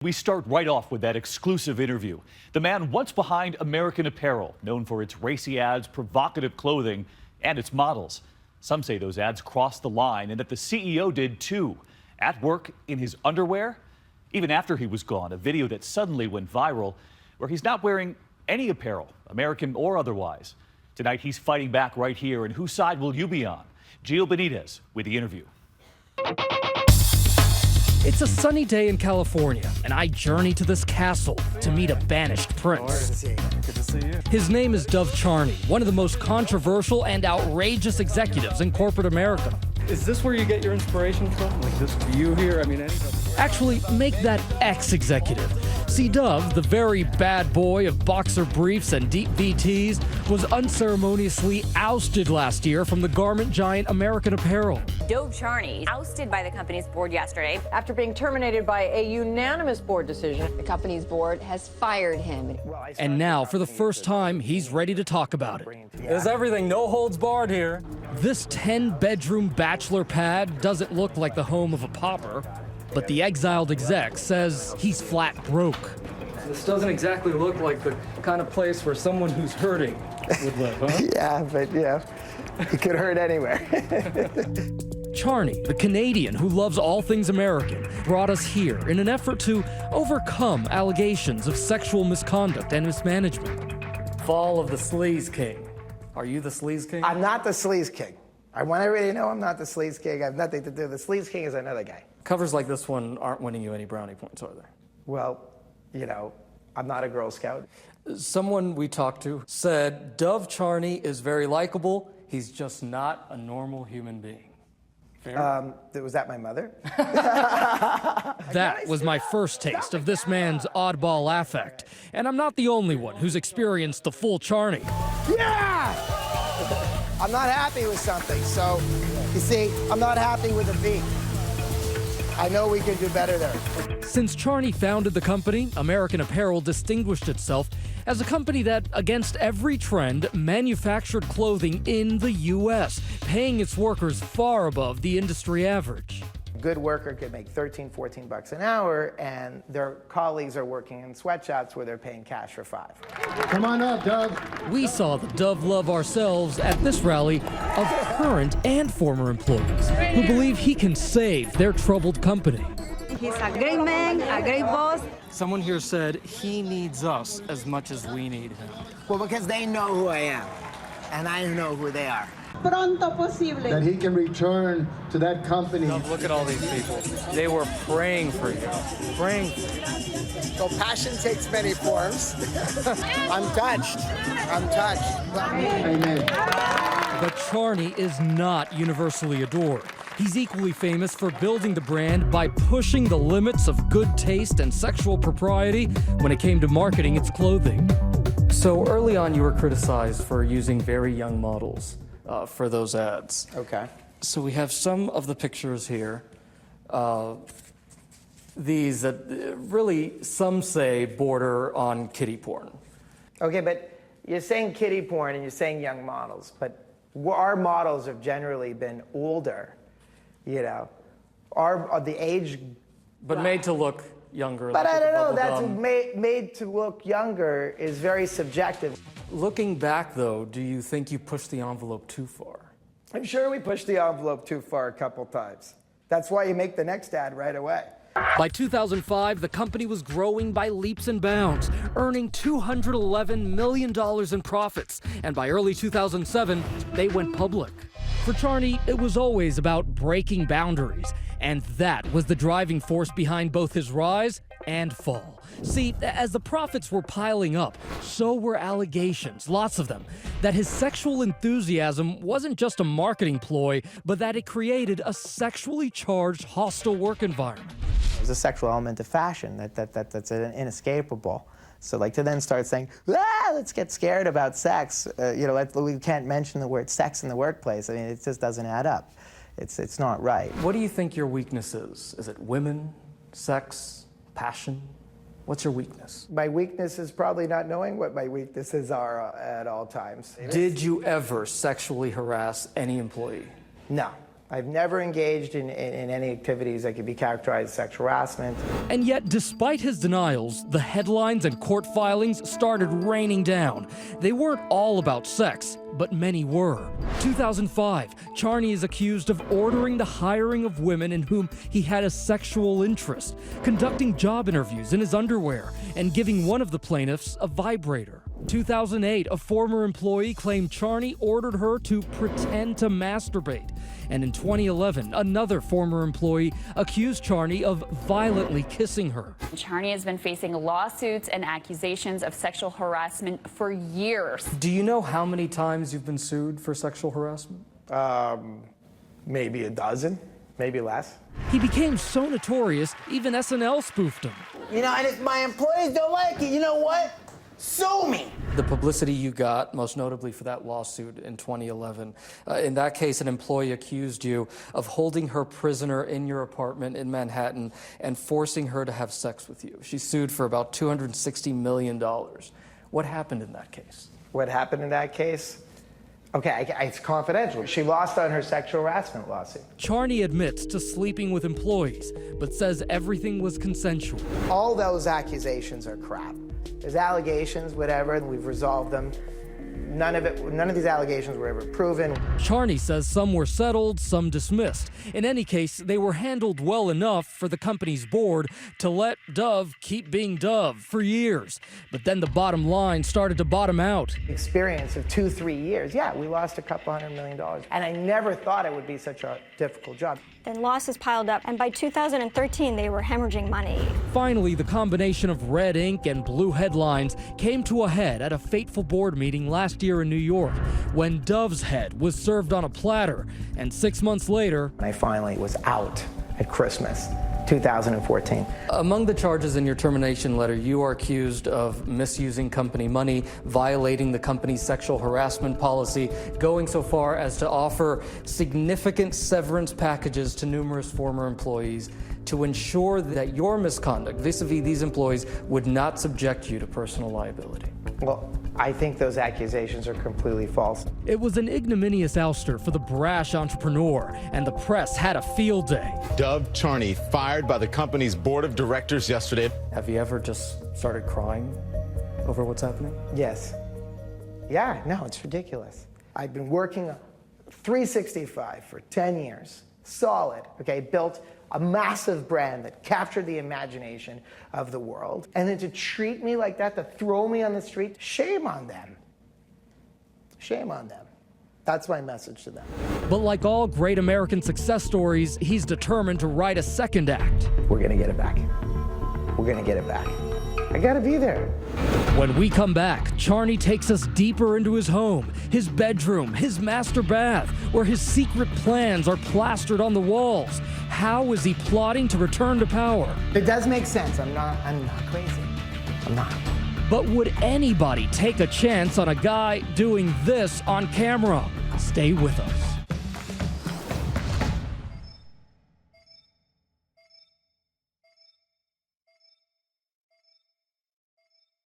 We start right off with that exclusive interview. The man once behind American Apparel, known for its racy ads, provocative clothing, and its models. Some say those ads crossed the line and that the CEO did too. At work in his underwear. Even after he was gone, a video that suddenly went viral where he's not wearing any apparel, American or otherwise. Tonight he's fighting back right here, and whose side will you be on? Gio Benitez with the interview. It's a sunny day in California, and I journey to this castle to meet a banished prince. Good to see you. His name is Dov Charney, one of the most controversial and outrageous executives in corporate America. Is this where you get your inspiration from? Like this view here? I mean, Actually, make that ex-executive. See, Dov, the very bad boy of boxer briefs and deep VTs, was unceremoniously ousted last year from the garment giant American Apparel. Dov Charney ousted by the company's board yesterday after being terminated by a unanimous board decision. The company's board has fired him. And now, for the first time, he's ready to talk about it. there's everything, no holds barred here. This 10-bedroom bachelor pad doesn't look like the home of a pauper, but the exiled exec says he's flat broke. This doesn't exactly look like the kind of place where someone who's hurting would live, huh? Yeah, but yeah, it could hurt anywhere. Charney, the Canadian who loves all things American, brought us here in an effort to overcome allegations of sexual misconduct and mismanagement. Fall of the Sleaze King. Are you the Sleaze King? I'm not the Sleaze King. I want everybody to know I'm not the Sleaze King. I have nothing to do. The Sleaze King is another guy. Covers like this one aren't winning you any brownie points, are they? Well, you know, I'm not a Girl Scout. Someone we talked to said Dov Charney is very likable. He's just not a normal human being. Was that my mother? That was my first taste of this man's oddball affect. And I'm not the only one who's experienced the full Charney. Yeah! I'm not happy with something, so, you see, I'm not happy with the beat. I know we can do better there. Since Charney founded the company, American Apparel distinguished itself as a company that, against every trend, manufactured clothing in the U.S., paying its workers far above the industry average. A good worker could make 13, 14 bucks an hour, and their colleagues are working in sweatshops where they're paying cash for $5. Come on up, Dov. We saw the Dov love ourselves at this rally of current and former employees who believe he can save their troubled company. He's a great man, a great boss. Someone here said he needs us as much as we need him. Well, because they know who I am, and I know who they are. Pronto posible. That he can return to that company. Look at all these people. They were praying for you. Praying for you. So passion takes many forms. I'm touched. I'm touched. Amen. But Charney is not universally adored. He's equally famous for building the brand by pushing the limits of good taste and sexual propriety when it came to marketing its clothing. So early on, you were criticized for using very young models for those ads. Okay. So we have some of the pictures here. These that really, some say, border on kiddie porn. Okay, but you're saying kiddie porn and you're saying young models, but our models have generally been older, you know. Are the age... But made to look younger. But like I don't know, bubble that's gum. made to look younger is very subjective. Looking back, though, do you think you pushed the envelope too far? I'm sure we pushed the envelope too far a couple times. That's why you make the next ad right away. By 2005, the company was growing by leaps and bounds, earning $211 million in profits. And by early 2007, they went public. For Charney, it was always about breaking boundaries. And that was the driving force behind both his rise and fall. See, as the profits were piling up, so were allegations, lots of them, that his sexual enthusiasm wasn't just a marketing ploy, but that it created a sexually charged, hostile work environment. There's a sexual element to fashion that's inescapable. So like to then start saying, let's get scared about sex, you know, we can't mention the word sex in the workplace. I mean, it just doesn't add up. It's not right. What do you think your weakness is? Is it women, sex, passion? What's your weakness? My weakness is probably not knowing what my weaknesses are at all times. Did you ever sexually harass any employee? No. I've never engaged in any activities that could be characterized as sexual harassment. And yet, despite his denials, the headlines and court filings started raining down. They weren't all about sex, but many were. 2005, Charney is accused of ordering the hiring of women in whom he had a sexual interest, conducting job interviews in his underwear, and giving one of the plaintiffs a vibrator. 2008, a former employee claimed Charney ordered her to pretend to masturbate. And in 2011, another former employee accused Charney of violently kissing her. Charney has been facing lawsuits and accusations of sexual harassment for years. Do you know how many times you've been sued for sexual harassment? Maybe a dozen, maybe less. He became so notorious, even SNL spoofed him. You know, and if my employees don't like it, you know what? Sue me. The publicity you got, most notably for that lawsuit in 2011, in that case, an employee accused you of holding her prisoner in your apartment in Manhattan and forcing her to have sex with you. She sued for about $260 million. What happened in that case? What happened in that case? Okay, it's confidential. She lost on her sexual harassment lawsuit. Charney admits to sleeping with employees, but says everything was consensual. All those accusations are crap. There's allegations, whatever, and we've resolved them. None of these allegations were ever proven. Charney says some were settled, some dismissed. In any case, they were handled well enough for the company's board to let Dov keep being Dov for years. But then the bottom line started to bottom out. Experience of 2-3 years. Yeah, we lost a couple $100 million. And I never thought it would be such a difficult job. Then losses piled up, and by 2013, they were hemorrhaging money. Finally, the combination of red ink and blue headlines came to a head at a fateful board meeting last year in New York, when Dov's head was served on a platter, and 6 months later, I finally was out at Christmas 2014. Among the charges in your termination letter, you are accused of misusing company money, violating the company's sexual harassment policy, going so far as to offer significant severance packages to numerous former employees to ensure that your misconduct vis-a-vis these employees would not subject you to personal liability. Well, I think those accusations are completely false. it was an ignominious ouster for the brash entrepreneur, and the press had a field day. Dov Charney fired by the company's board of directors yesterday. Have you ever just started crying over what's happening? Yes. Yeah, no, it's ridiculous. I've been working 365 for 10 years, solid, okay, built a massive brand that captured the imagination of the world. And then to treat me like that, to throw me on the street, shame on them. Shame on them. That's my message to them. But like all great American success stories, he's determined to write a second act. We're gonna get it back. We're gonna get it back. I gotta be there. When we come back, Charney takes us deeper into his home, his bedroom, his master bath, where his secret plans are plastered on the walls. How is he plotting to return to power? It does make sense. I'm not crazy. I'm not. But would anybody take a chance on a guy doing this on camera? Stay with us.